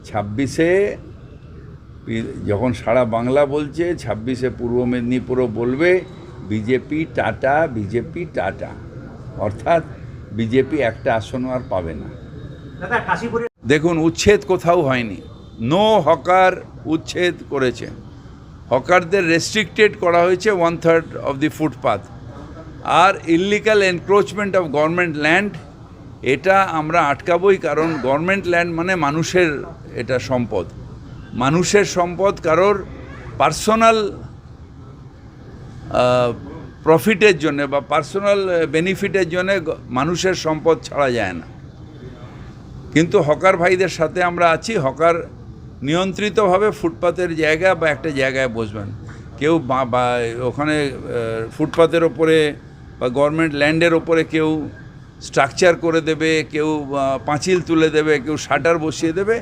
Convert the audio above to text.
26-এ যখন সারা বাংলা বলছে, 26-এ পূর্ব মেদিনীপুরও বলবে বিজেপি টাটা, বিজেপি টাটা, অর্থাৎ বিজেপি একটা আসনও আর পাবে না। দেখুন, উচ্ছেদ কোথাও হয়নি। নো হকার উচ্ছেদ করেছে। হকারদের রেস্ট্রিক্টেড করা হয়েছে 1/3 অফ দি ফুটপাথ। আর illegal encroachment of government land, এটা আমরা আটকাবই, কারণ গভর্নমেন্ট ল্যান্ড মানে মানুষের এটা সম্পদ। মানুষের সম্পদ কারোর পার্সোনাল প্রফিটের জন্যে বা পার্সোনাল বেনিফিটের জন্যে মানুষের সম্পদ ছাড়া যায় না। কিন্তু হকার ভাইদের সাথে আমরা আছি। হকার নিয়ন্ত্রিতভাবে ফুটপাতের জায়গা বা একটা জায়গায় বসবেন। কেউ বা ওখানে ফুটপাতের ওপরে বা গভর্নমেন্ট ল্যান্ডের ওপরে কেউ স্ট্রাকচার করে দেবে, কেউ পাঁচিল তুলে দেবে, কেউ শাটার বসিয়ে দেবে,